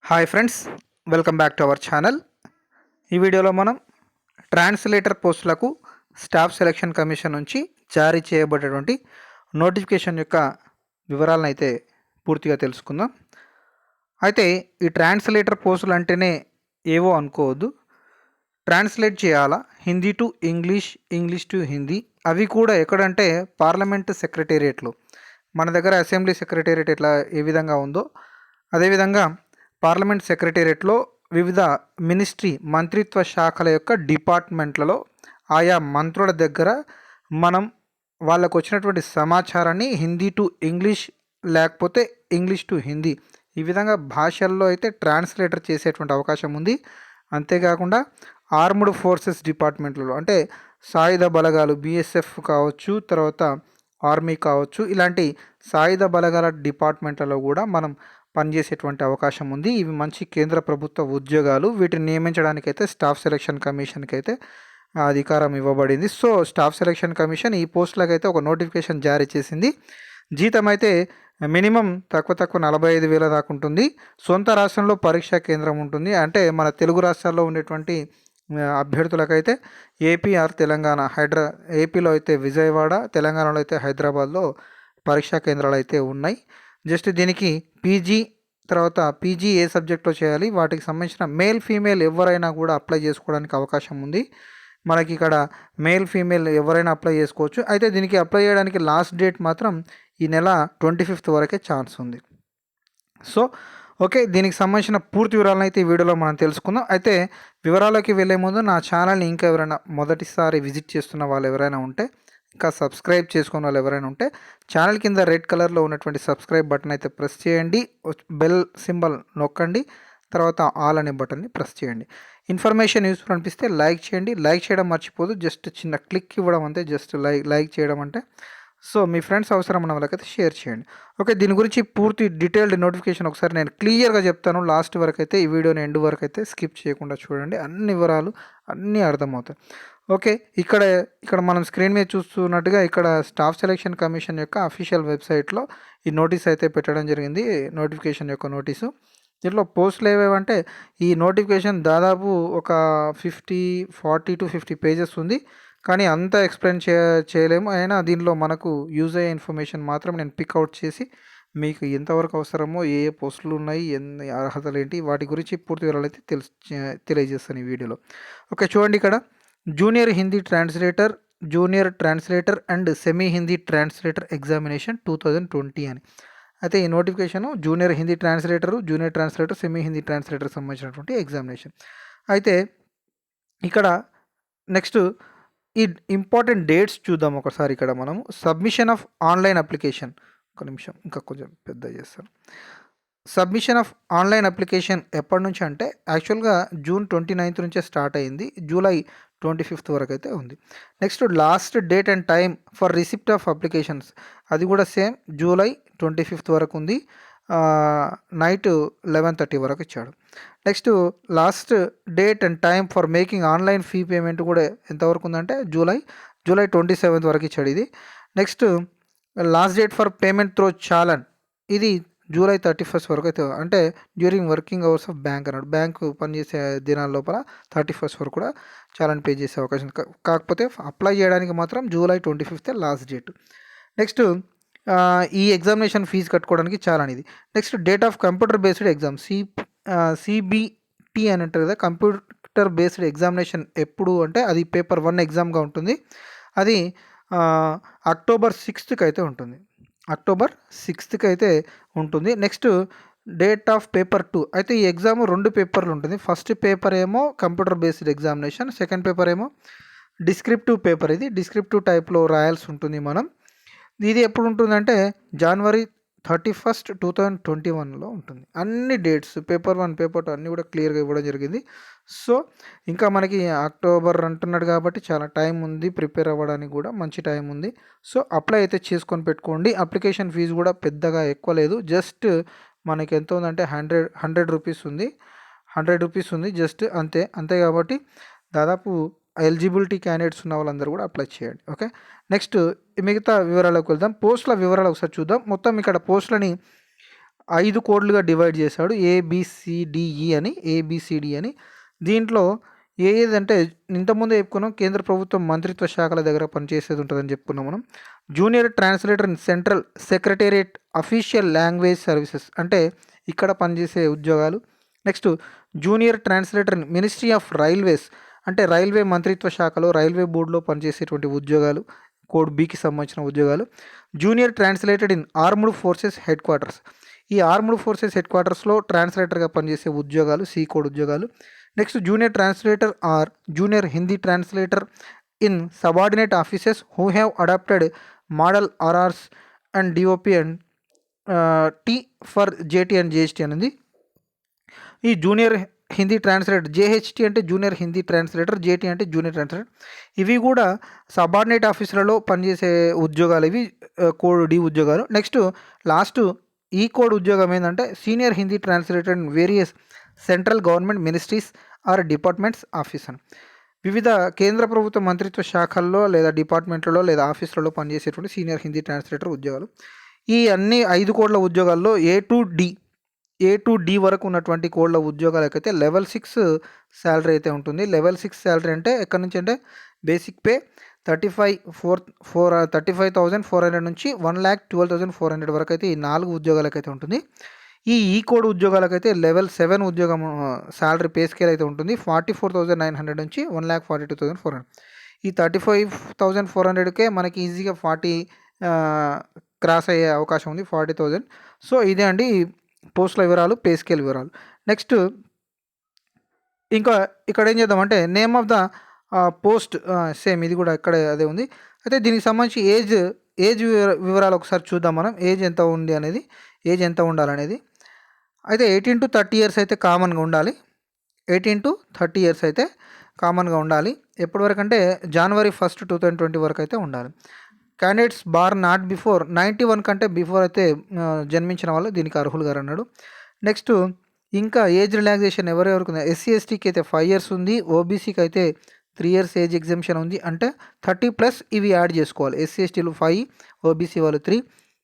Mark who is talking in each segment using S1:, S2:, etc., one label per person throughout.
S1: Hi friends, welcome back to our channel. ఈ వీడియోలో మనం ట్రాన్స్లేటర్ పోస్టులకు స్టాఫ్ సెలక్షన్ కమిషన్ నుంచి జారీ చేయబడేటువంటి నోటిఫికేషన్ యొక్క వివరాలను అయితే పూర్తిగా తెలుసుకుందాం. అయితే ఈ ట్రాన్స్లేటర్ పోస్టులు అంటేనే ఏవో అనుకోవద్దు. ట్రాన్స్లేట్ చేయాలా Hindi to English, English to Hindi. అవి కూడా ఎక్కడంటే పార్లమెంట్ సెక్రటేరియట్లో. మన దగ్గర అసెంబ్లీ సెక్రటేరియట్ ఎట్లా ఏ విధంగా ఉందో అదేవిధంగా పార్లమెంట్ సెక్రటేరియట్లో వివిధ మంత్రిత్వ శాఖల యొక్క డిపార్ట్మెంట్లలో ఆయా మంత్రుల దగ్గర మనం వాళ్ళకు వచ్చినటువంటి సమాచారాన్ని హిందీ టు ఇంగ్లీష్ లేకపోతే ఇంగ్లీష్ టు హిందీ ఈ విధంగా భాషల్లో అయితే ట్రాన్స్లేటర్ చేసేటువంటి అవకాశం ఉంది. అంతేకాకుండా ఆర్మ్డ్ ఫోర్సెస్ డిపార్ట్మెంట్లలో అంటే సాయుధ బలగాలు బిఎస్ఎఫ్ కావచ్చు, తర్వాత ఆర్మీ కావచ్చు, ఇలాంటి సాయుధ బలగాల డిపార్ట్మెంట్లలో కూడా మనం పనిచేసేటువంటి అవకాశం ఉంది. ఇవి మంచి కేంద్ర ప్రభుత్వ ఉద్యోగాలు. వీటిని నియమించడానికైతే స్టాఫ్ సెలక్షన్ కమిషన్కి అయితే అధికారం ఇవ్వబడింది. సో స్టాఫ్ సెలక్షన్ కమిషన్ ఈ పోస్టులకు అయితే ఒక నోటిఫికేషన్ జారీ చేసింది. జీతం అయితే మినిమం తక్కువ 45,000 దాకా ఉంటుంది. సొంత రాష్ట్రంలో పరీక్షా కేంద్రం ఉంటుంది. అంటే మన తెలుగు రాష్ట్రాల్లో ఉండేటువంటి అభ్యర్థులకైతే ఏపీ ఆర్ తెలంగాణ, ఏపీలో అయితే విజయవాడ, తెలంగాణలో అయితే హైదరాబాద్లో పరీక్షా కేంద్రాలు అయితే ఉన్నాయి. జస్ట్ దీనికి పీజీ ఏ సబ్జెక్ట్లో చేయాలి, వాటికి సంబంధించిన మేల్ ఫీమేల్ ఎవరైనా కూడా అప్లై చేసుకోవడానికి అవకాశం ఉంది. మనకి ఇక్కడ మేల్ ఫీమేల్ ఎవరైనా అప్లై చేసుకోవచ్చు. అయితే దీనికి అప్లై చేయడానికి లాస్ట్ డేట్ మాత్రం ఈ నెల 25th వరకే ఛాన్స్ ఉంది. సో ఓకే, దీనికి సంబంధించిన పూర్తి వివరాలను అయితే ఈ వీడియోలో మనం తెలుసుకుందాం. అయితే వివరాలకి వెళ్ళే ముందు నా ఛానల్ని ఇంకా ఎవరైనా మొదటిసారి విజిట్ చేస్తున్న వాళ్ళు ఎవరైనా ఉంటే, ఇంకా సబ్స్క్రైబ్ చేసుకున్న వాళ్ళు ఎవరైనా ఉంటే ఛానల్ కింద రెడ్ కలర్లో ఉన్నటువంటి సబ్స్క్రైబ్ బటన్ అయితే ప్రెస్ చేయండి, బెల్ సింబల్ నొక్కండి, తర్వాత ఆల్ అనే బటన్ని ప్రెస్ చేయండి. ఇన్ఫర్మేషన్ యూస్ఫుల్ అనిపిస్తే లైక్ చేయండి. లైక్ చేయడం మర్చిపోదు, జస్ట్ చిన్న క్లిక్ ఇవ్వడం అంతే. జస్ట్ లైక్ చేయడం అంటే సో మీ ఫ్రెండ్స్ అవసరం ఉన్న వాళ్ళకైతే షేర్ చేయండి. ఓకే, దీని గురించి పూర్తి డీటెయిల్డ్ నోటిఫికేషన్ ఒకసారి నేను క్లియర్గా చెప్తాను. లాస్ట్ వరకు అయితే ఈ వీడియోని ఎండ్ వరకు అయితే స్కిప్ చేయకుండా చూడండి. అన్ని వివరాలు అన్నీ అర్థమవుతాయి. ఓకే, ఇక్కడ మనం స్క్రీన్ మీద చూస్తున్నట్టుగా ఇక్కడ స్టాఫ్ సెలక్షన్ కమిషన్ యొక్క అఫీషియల్ వెబ్సైట్లో ఈ నోటీస్ అయితే పెట్టడం జరిగింది. నోటిఫికేషన్ యొక్క నోటీసు. దీంట్లో పోస్టులు ఏవేవంటే ఈ నోటిఫికేషన్ దాదాపు ఒక 40 to 50 పేజెస్ ఉంది. కానీ అంతా ఎక్స్ప్లెయిన్ చేయలేము. అయినా దీనిలో మనకు యూజ్ అయ్యే ఇన్ఫర్మేషన్ మాత్రం నేను పిక్అవుట్ చేసి మీకు ఎంతవరకు అవసరమో, ఏ ఏ పోస్టులు ఉన్నాయి, ఎన్ని అర్హతలు ఏంటి, వాటి గురించి పూర్తి వివరాలు అయితే తెలియజేస్తాను ఈ వీడియోలో. ఓకే, చూడండి ఇక్కడ junior Hindi translator, junior translator and semi Hindi translator examination 2020 అని. అయితే ఈ notification junior Hindi translator, semi Hindi translator సంబంధించినటువంటి ఎగ్జామినేషన్. అయితే ఇక్కడ నెక్స్ట్ ఈ ఇంపార్టెంట్ డేట్స్ చూద్దాం ఒకసారి. ఇక్కడ మనము సబ్మిషన్ ఆఫ్ ఆన్లైన్ అప్లికేషన్, ఒక నిమిషం ఇంకా కొంచెం పెద్ద చేస్తాను. సబ్మిషన్ ఆఫ్ ఆన్లైన్ అప్లికేషన్ ఎప్పటి నుంచి అంటే యాక్చువల్గా June 29th నుంచే స్టార్ట్ అయింది. July 25th వరకు అయితే ఉంది. Next last date and time for receipt of applications, అది కూడా సేమ్ July 25th వరకు ఉంది. నైట్ 11:30 వరకు ఇచ్చాడు. Next last date and time for making online fee payment కూడా ఎంతవరకు ఉందంటే July 27th వరకు ఇచ్చాడు ఇది. Next last date for payment through challan, ఇది July 31st వరకు అయితే, అంటే during working hours of bank అన్నాడు. బ్యాంకు పనిచేసే దినాల లోపల 31st వరకు కూడా చాలాన్ పే చేసే అవకాశం. కాకపోతే అప్లై చేయడానికి మాత్రం July 25th last date. Next ఈ ఎగ్జామినేషన్ ఫీజు కట్టుకోవడానికి చాలాన్ ఇది. Next date of computer based exam, CBT అని అంటారు కదా, కంప్యూటర్ బేస్డ్ ఎగ్జామినేషన్ ఎప్పుడు అంటే అది పేపర్ 1 ఎగ్జామ్గా ఉంటుంది. అది October 6th అయితే ఉంటుంది. October 6th అయితే ఉంటుంది. నెక్స్ట్ డేట్ ఆఫ్ పేపర్ 2, అయితే ఈ ఎగ్జామ్ 2 పేపర్లు ఉంటుంది. ఫస్ట్ పేపర్ ఏమో computer based examination, second paper ఏమో డిస్క్రిప్టివ్ పేపర్. ఇది డిస్క్రిప్టివ్ టైప్లో రాయాల్సి ఉంటుంది మనం. ఇది ఎప్పుడు ఉంటుందంటే January 31st, 2021లో ఉంటుంది. అన్ని డేట్స్ పేపర్ 1, పేపర్ 2 అన్నీ కూడా క్లియర్గా ఇవ్వడం జరిగింది. సో ఇంకా మనకి అక్టోబర్ అంటున్నాడు కాబట్టి చాలా టైం ఉంది, ప్రిపేర్ అవ్వడానికి కూడా మంచి టైం ఉంది. సో అప్లై అయితే చేసుకొని పెట్టుకోండి. అప్లికేషన్ ఫీజు కూడా పెద్దగా ఎక్కువ లేదు. జస్ట్ మనకి ఎంత ఉందంటే 100 రూపీస్ ఉంది. 100 రూపీస్ ఉంది జస్ట్ అంతే కాబట్టి దాదాపు ఎలిజిబిలిటీ క్యాండిడేట్స్ ఉన్న వాళ్ళందరూ కూడా అప్లై చేయండి. ఓకే, నెక్స్ట్ మిగతా వివరాలకు వెళ్దాం. పోస్టుల వివరాలు ఒకసారి చూద్దాం. మొత్తం ఇక్కడ పోస్టులని 5 కోడ్లుగా డివైడ్ చేశాడు. ఏబిసిడిఈ అని, ఏబిసిడి అని. దీంట్లో ఏదంటే ఇంతకుముందే చెప్పుకున్నాం, కేంద్ర ప్రభుత్వం మంత్రిత్వ శాఖల దగ్గర పనిచేసేది ఉంటుందని చెప్పుకున్నాం మనం. Junior translator in central secretariat official language services అంటే ఇక్కడ పనిచేసే ఉద్యోగాలు. Next junior translator in ministry of railways అంటే రైల్వే మంత్రిత్వ శాఖలో రైల్వే బోర్డులో పనిచేసేటువంటి ఉద్యోగాలు, కోడ్ బికి సంబంధించిన ఉద్యోగాలు. Junior translated in armed forces headquarters, ఈ ఆర్మ్డ్ ఫోర్సెస్ హెడ్ క్వార్టర్స్లో ట్రాన్స్లేటర్గా పనిచేసే ఉద్యోగాలు, సి కోడ్ ఉద్యోగాలు. Next junior translator or junior Hindi translator in subordinate offices who have adopted model RRs and DOP and T for JT and GST అనేది. ఈ junior Hindi translator, JHT అంటే జూనియర్ హిందీ ట్రాన్స్లేటర్, జేటీ అంటే జూనియర్ ట్రాన్స్లేటర్. ఇవి కూడా subordinate ఆఫీసులలో పనిచేసే ఉద్యోగాలు, ఇవి కోడ్ డి ఉద్యోగాలు. నెక్స్ట్ లాస్ట్ ఈ కోడ్ ఉద్యోగం ఏంటంటే senior Hindi translator in various central government ministries or departments office అని. వివిధ కేంద్ర ప్రభుత్వ మంత్రిత్వ శాఖల్లో లేదా డిపార్ట్మెంట్లలో లేదా ఆఫీసులలో పనిచేసేటువంటి సీనియర్ హిందీ ట్రాన్స్లేటర్ ఉద్యోగాలు. ఈ అన్ని 5 కోడ్ల ఉద్యోగాల్లో ఏ టు డి వరకు ఉన్నటువంటి కోడ్ల ఉద్యోగాలకైతే లెవెల్ 6 శాలరీ అయితే ఉంటుంది. లెవెల్ 6 శాలరీ అంటే ఎక్కడి నుంచి అంటే బేసిక్ పే 35,400 నుంచి 1,12,400 వరకు అయితే ఈ 4 ఉద్యోగాలకైతే ఉంటుంది. ఈ కోడ్ ఉద్యోగాలకైతే లెవెల్ 7 ఉద్యోగం శాలరీ పే స్కేల్ అయితే ఉంటుంది. 44,900 నుంచి 1,42,400. ఈ 35,400కే మనకి ఈజీగా 40 క్రాస్ అయ్యే అవకాశం ఉంది, 40,000. సో ఇదే అండి పోస్టుల వివరాలు, పే స్కేల్ వివరాలు. నెక్స్ట్ ఇంకా ఇక్కడ ఏం చేద్దామంటే name of the post, same ఇది కూడా ఇక్కడ అదే ఉంది. అయితే దీనికి సంబంధించి ఏజ్ వివరాలు ఒకసారి చూద్దాం మనం. ఏజ్ ఎంత ఉంది అనేది, ఏజ్ ఎంత ఉండాలనేది. అయితే 18 to 30 ఇయర్స్ అయితే కామన్గా ఉండాలి. 18 to 30 ఇయర్స్ అయితే కామన్గా ఉండాలి. ఎప్పటి వరకు అంటే January 1, 2020 వరకు అయితే ఉండాలి. క్యాండిడేట్స్ బార్ నాట్ బిఫోర్ 91 కంటే బిఫోర్ అయితే జన్మించిన వాళ్ళు దీనికి అర్హులు గారు అన్నాడు. నెక్స్ట్ ఇంకా ఏజ్ రిలాక్సేషన్ ఎవరెవరికి ఉంది, ఎస్సీ ఎస్టీకి అయితే 5 ఇయర్స్ ఉంది, ఓబీసీకి అయితే 3 ఇయర్స్ ఏజ్ ఎగ్జామ్షన్ ఉంది. అంటే 30+ ఇవి యాడ్ చేసుకోవాలి. ఎస్సీ ఎస్టీలు 5, ఓబీసీ వాళ్ళు 3.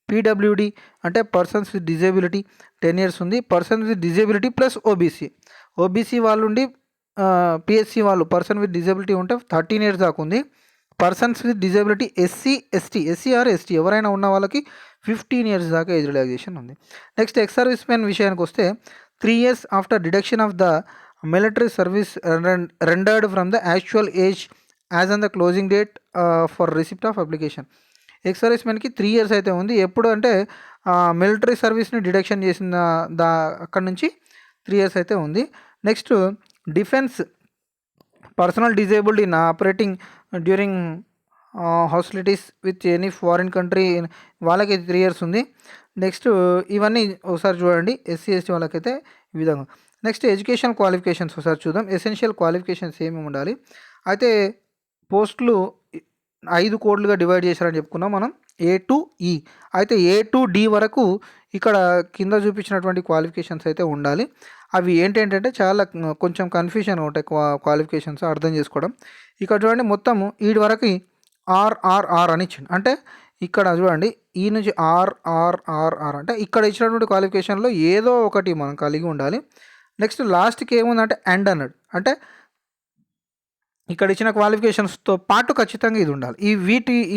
S1: పీడబ్ల్యూడి అంటే పర్సన్స్ విత్ డిజేబిలిటీ 10 ఇయర్స్ ఉంది. Persons with disability plus OBC వాళ్ళు ఉండి పిఎస్సి వాళ్ళు పర్సన్ విత్ డిజేబిలిటీ ఉంటే 13 ఇయర్స్ దాకా ఉంది. Persons with disability SC or ST ఎవరైనా ఉన్న వాళ్ళకి 15 ఇయర్స్ దాకా ఏజ్ రిలాక్సేషన్ ఉంది. నెక్స్ట్ ఎక్స్ సర్వీస్ మెన్ విషయానికి వస్తే 3 years after deduction of the military service rendered from the actual age as on the closing date for receipt of application. Ex service మెన్కి 3 years అయితే ఉంది. ఎప్పుడు అంటే military సర్వీస్ని deduction చేసిన అక్కడ నుంచి 3 ఇయర్స్ అయితే ఉంది. Next defence personnel disabled in operating during hostilities with any foreign country వాళ్ళకి 3 ఇయర్స్ ఉంది. నెక్స్ట్ ఇవన్నీ ఒకసారి చూడండి, ఎస్సీ ఎస్టీ వాళ్ళకైతే ఈ విధంగా. నెక్స్ట్ ఎడ్యుకేషన్ క్వాలిఫికేషన్స్ ఒకసారి చూద్దాం. ఎసెన్షియల్ క్వాలిఫికేషన్స్ ఏమేమి ఉండాలి. అయితే పోస్టులు 5 కోడ్లుగా డివైడ్ చేశారని చెప్పుకున్నాం మనం, ఏ టు ఈ. అయితే ఏ టు డి వరకు ఇక్కడ కింద చూపించినటువంటి క్వాలిఫికేషన్స్ అయితే ఉండాలి. అవి ఏంటంటే చాలా కొంచెం కన్ఫ్యూజన్ ఉంటాయి క్వాలిఫికేషన్స్ అర్థం చేసుకోవడం. ఇక్కడ చూడండి మొత్తము వీటి వరకు ఆర్ఆర్ఆర్ అని ఇచ్చింది. అంటే ఇక్కడ చూడండి ఈ నుంచి ఆర్ఆర్ఆర్ఆర్ అంటే ఇక్కడ ఇచ్చినటువంటి క్వాలిఫికేషన్లో ఏదో ఒకటి మనం కలిగి ఉండాలి. నెక్స్ట్ లాస్ట్కి ఏముందంటే అండ్ అన్నాడు. అంటే ఇక్కడ ఇచ్చిన క్వాలిఫికేషన్స్తో పాటు ఖచ్చితంగా ఇది ఉండాలి.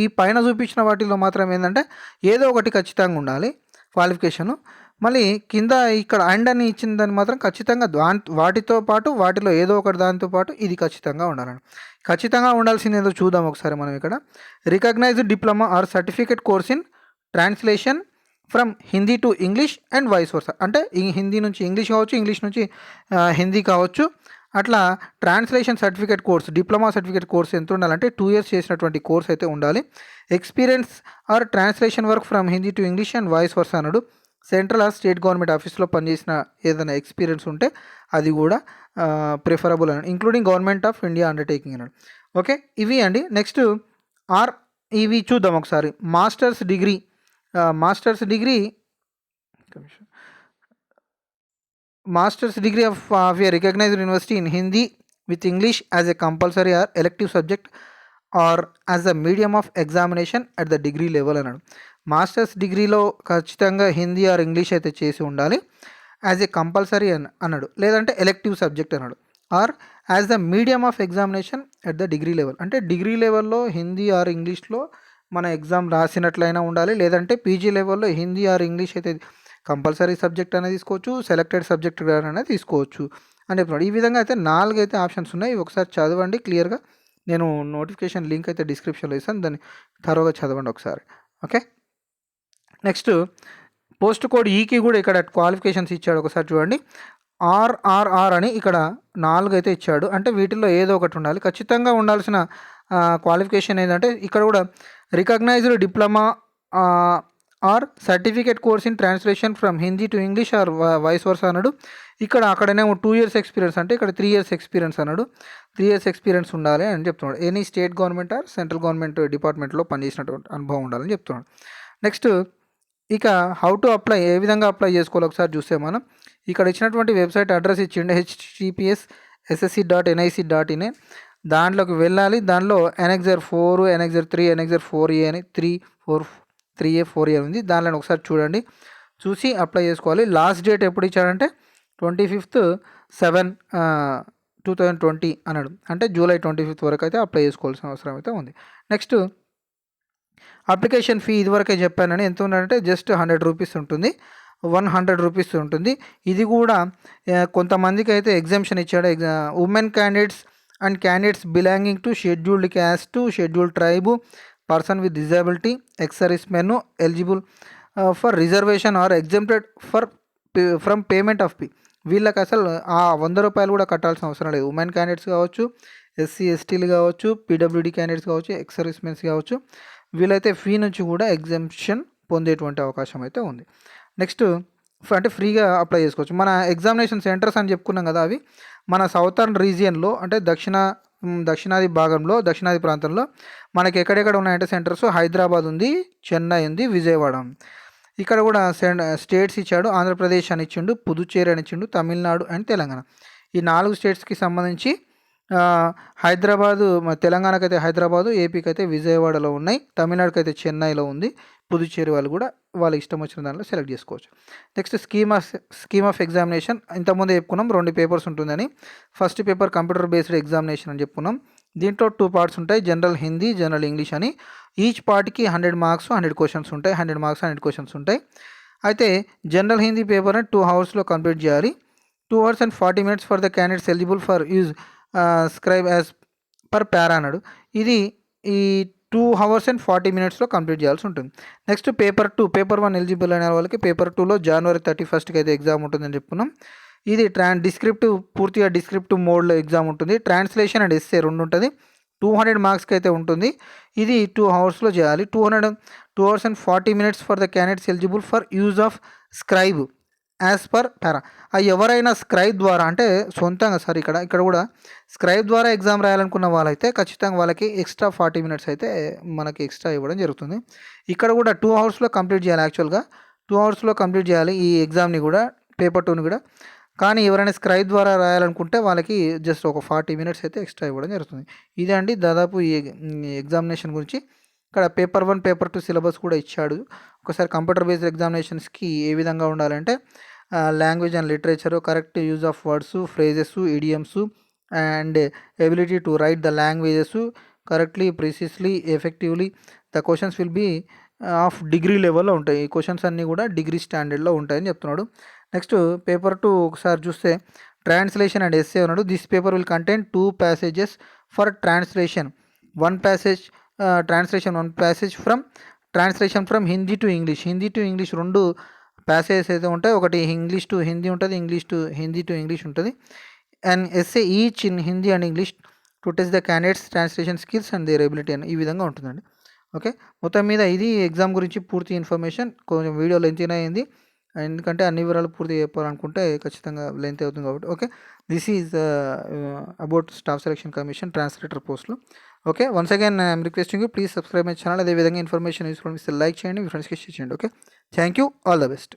S1: ఈ పైన చూపించిన వాటిలో మాత్రం ఏంటంటే ఏదో ఒకటి ఖచ్చితంగా ఉండాలి క్వాలిఫికేషను. మళ్ళీ కింద ఇక్కడ అండ్ అని ఇచ్చిన దాన్ని మాత్రం ఖచ్చితంగా వాటితో పాటు వాటిలో ఏదో ఒకటి దానితో పాటు ఇది ఖచ్చితంగా ఉండాలని. ఖచ్చితంగా ఉండాల్సింది ఏదో చూద్దాం ఒకసారి మనం. ఇక్కడ recognized diploma or certificate course in translation from Hindi to English and vice versa. అంటే హిందీ నుంచి ఇంగ్లీష్ కావచ్చు, ఇంగ్లీష్ నుంచి హిందీ కావచ్చు. అట్లా translation certificate course, diploma certificate course ఎంత ఉండాలంటే 2 ఇయర్స్ చేసినటువంటి కోర్స్ అయితే ఉండాలి. Experience or translation work from Hindi to English and vice versa అన్నాడు. సెంట్రల్ ఆర్ స్టేట్ గవర్నమెంట్ ఆఫీస్లో పనిచేసిన ఏదైనా ఎక్స్పీరియన్స్ ఉంటే అది కూడా ప్రిఫరబుల్ అన్నాడు. Including government of India undertaking అన్నాడు. ఓకే, ఇవి అండి. నెక్స్ట్ ఇవి చూద్దాం ఒకసారి. Masters degree of a recognised university in Hindi with English as a compulsory are elective subject or as a medium of examination at the degree level అన్నాడు. Masters డిగ్రీలో ఖచ్చితంగా Hindi are English అయితే చేసి ఉండాలి యాజ్ ఏ కంపల్సరీ అన్నాడు. లేదంటే elective subject అన్నాడు. Or as the medium of examination at the degree level, అంటే డిగ్రీ లెవెల్లో హిందీ ఆర్ ఇంగ్లీష్లో మన ఎగ్జామ్ రాసినట్లయినా ఉండాలి. లేదంటే పీజీ లెవెల్లో హిందీ ఆర్ ఇంగ్లీష్ అయితే కంపల్సరీ సబ్జెక్ట్ అనేది తీసుకోవచ్చు, సెలెక్టెడ్ సబ్జెక్ట్ అనేది తీసుకోవచ్చు అని చెప్తున్నాడు. ఈ విధంగా అయితే 4 అయితే ఆప్షన్స్ ఉన్నాయి. ఒకసారి చదవండి క్లియర్గా. నేను నోటిఫికేషన్ లింక్ అయితే డిస్క్రిప్షన్లో ఇస్తాను, దాన్ని త్వరగా చదవండి ఒకసారి. ఓకే, నెక్స్ట్ పోస్ట్ కోడ్ ఈకి కూడా ఇక్కడ క్వాలిఫికేషన్స్ ఇచ్చాడు. ఒకసారి చూడండి. ఆర్ఆర్ఆర్ అని ఇక్కడ 4 అయితే ఇచ్చాడు. అంటే వీటిల్లో ఏదో ఒకటి ఉండాలి. ఖచ్చితంగా ఉండాల్సిన క్వాలిఫికేషన్ ఏంటంటే ఇక్కడ కూడా recognised diploma or certificate course in translation from Hindi to English or vice versa అన్నాడు. అక్కడనేమో 2 years ఎక్స్పీరియన్స్, అంటే ఇక్కడ 3 years ఎక్స్పీరియన్స్ అన్నాడు. 3 years ఎక్స్పీరియన్స్ ఉండాలి అని చెప్తున్నాడు. Any state government or central government డిపార్ట్మెంట్లో పనిచేసినటువంటి అనుభవం ఉండాలని చెప్తున్నాడు. నెక్స్ట్ ఇక హౌ టు అప్లై, ఏ విధంగా అప్లై చేసుకోవాలి ఒకసారి చూస్తే మనం ఇక్కడ ఇచ్చినటువంటి వెబ్సైట్ అడ్రస్ ఇచ్చిండే https://ssc.nic.in. దాంట్లోకి వెళ్ళాలి. దానిలో Annexure 4, Annexure 3, Annexure 4A అని 3A 4A ఉంది. దానిలో ఒకసారి చూడండి, చూసి అప్లై చేసుకోవాలి. లాస్ట్ డేట్ ఎప్పుడు ఇచ్చాడంటే 25/7/2020 అన్నాడు. అంటే జూలై 25 వరకు అయితే అప్లై చేసుకోవాల్సిన అవసరం అయితే ఉంది. నెక్స్ట్ అప్లికేషన్ ఫీ ఇదివరకే చెప్పానని ఎంత ఉందంటే జస్ట్ 100 రూపీస్ ఉంటుంది, 100 రూపీస్ ఉంటుంది. ఇది కూడా కొంతమందికి అయితే ఎగ్జామ్షన్ ఇచ్చాడు. Women candidates and candidates belonging to scheduled caste, scheduled tribe, person with disability, ex service men eligible for reservation or exempted from payment of fee. వీళ్ళకి అసలు ఆ 100 రూపాయలు కూడా కట్టాల్సిన అవసరం లేదు. ఉమెన్ క్యాండిడేట్స్ కావచ్చు, ఎస్సీ ఎస్టీలు కావచ్చు, పీడబ్ల్యూడీ క్యాండిడేట్స్ కావచ్చు, ఎక్స్ సర్వీస్ మెన్స్ కావచ్చు, వీళ్ళైతే ఫీ నుంచి కూడా ఎగ్జామ్షన్ పొందేటువంటి అవకాశం అయితే ఉంది. నెక్స్ట్ అంటే ఫ్రీగా అప్లై చేసుకోవచ్చు. మన ఎగ్జామినేషన్ సెంటర్స్ అని చెప్పుకున్నాం కదా, అవి మన సౌతర్న్ రీజియన్లో అంటే దక్షిణాది భాగంలో, దక్షిణాది ప్రాంతంలో మనకి ఎక్కడెక్కడ ఉన్నాయంటే సెంటర్స్ హైదరాబాద్ ఉంది, చెన్నై ఉంది, విజయవాడ ఉంది. ఇక్కడ కూడా స్టేట్స్ ఇచ్చాడు. ఆంధ్రప్రదేశ్ అని ఇచ్చిండు, పుదుచ్చేరి అని ఇచ్చిండు, తమిళనాడు అండ్ తెలంగాణ. ఈ 4 స్టేట్స్కి సంబంధించి హైదరాబాదు, తెలంగాణకి అయితే హైదరాబాదు, ఏపీకి అయితే విజయవాడలో ఉన్నాయి, తమిళనాడుకి అయితే చెన్నైలో ఉంది, పుదుచ్చేరి వాళ్ళు కూడా వాళ్ళకి ఇష్టం వచ్చిన దాంట్లో సెలెక్ట్ చేసుకోవచ్చు. నెక్స్ట్ స్కీమ్ ఆఫ్ ఎగ్జామినేషన్ ఇంతకుముందు చెప్పుకున్నాం, 2 పేపర్స్ ఉంటుందని. First paper computer based examination అని చెప్పుకున్నాం. దీంట్లో 2 parts ఉంటాయి, జనరల్ హిందీ, జనరల్ ఇంగ్లీష్ అని. ఈచ్ పార్ట్కి 100 marks 100 questions ఉంటాయి, 100 marks 100 questions ఉంటాయి. అయితే జనరల్ హిందీ పేపర్ని 2 hours కంప్లీట్ చేయాలి. 2 hours and 40 minutes for the candidates eligible for use scribe as per para అన్నాడు. ఇది ఈ 2 hours and 40 minutes కంప్లీట్ చేయాల్సి ఉంటుంది. నెక్స్ట్ పేపర్ 2, పేపర్ 1 ఎలిజిబుల్ అయిన వాళ్ళకి పేపర్ 2లో January 31st అయితే ఎగ్జామ్ ఉంటుందని చెప్పుకున్నాం. ఇది డిస్క్రిప్టివ్, పూర్తిగా డిస్క్రిప్టివ్ మోడ్లో ఎగ్జామ్ ఉంటుంది. ట్రాన్స్లేషన్ అండ్ ఎస్సే 2 ఉంటుంది. 200 మార్క్స్కి అయితే ఉంటుంది. ఇది 2 hours చేయాలి. 2 hours and 40 minutes for the candidates eligible for use of scribe as per para. ఎవరైనా స్క్రైబ్ ద్వారా అంటే సొంతంగా ఇక్కడ కూడా స్క్రైబ్ ద్వారా ఎగ్జామ్ రాయాలనుకున్న వాళ్ళైతే ఖచ్చితంగా వాళ్ళకి ఎక్స్ట్రా 40 minutes అయితే మనకి ఎక్స్ట్రా ఇవ్వడం జరుగుతుంది. ఇక్కడ కూడా 2 hours కంప్లీట్ చేయాలి. యాక్చువల్గా 2 hours కంప్లీట్ చేయాలి ఈ ఎగ్జామ్ని కూడా, పేపర్ 2ని కూడా. కానీ ఎవరైనా స్క్రైబ్ ద్వారా రాయాలనుకుంటే వాళ్ళకి జస్ట్ ఒక 40 minutes అయితే ఎక్స్ట్రా ఇవ్వడం జరుగుతుంది. ఇదే అండి దాదాపు ఈ ఎగ్జామినేషన్ గురించి. ఇక్కడ పేపర్ 1, పేపర్ 2 సిలబస్ కూడా ఇచ్చాడు. ఒకసారి కంప్యూటర్ బేస్డ్ ఎగ్జామినేషన్స్కి ఏ విధంగా ఉండాలంటే language and literature, correct use of words, phrases, idioms and ability to write the languages correctly, precisely, effectively. The questions will be of degree లెవెల్లో ఉంటాయి. ఈ క్వశ్చన్స్ అన్నీ కూడా డిగ్రీ స్టాండర్డ్లో ఉంటాయని చెప్తున్నాడు. నెక్స్ట్ పేపర్ 2 ఒకసారి చూస్తే ట్రాన్స్లేషన్ అండ్ ఎస్సే ఉన్నాడు. This paper will contain 2 passages for translation. 1 passage translation, 1 passage from Hindi to English. Hindi to English 2 passages అయితే ఉంటాయి. ఒకటి ఇంగ్లీష్ టు హిందీ ఉంటుంది, హిందీ టు ఇంగ్లీష్ ఉంటుంది. And essay each in Hindi and English to test the candidates translation skills and there ability అని ఈ విధంగా ఉంటుందండి. Okay, మొత్తం మీద ఇది ఎగ్జామ్ గురించి పూర్తి ఇన్ఫర్మేషన్. కొంచెం వీడియో లెంత్ అయింది, ఎందుకంటే అన్ని వివరాలు పూర్తి చెప్పాలనుకుంటే ఖచ్చితంగా లెంత్ అవుతుంది కాబట్టి. Okay, this is about staff selection commission translator పోస్టులు. Okay, once again I'm requesting you, please subscribe my channel. అదేవిధంగా ఇన్ఫర్మేషన్ యూస్ఫుల్ ఇస్తే లైక్ చేయండి, మీ ఫ్రెండ్స్కి షేర్ చేయండి. Okay, thank you, all the best.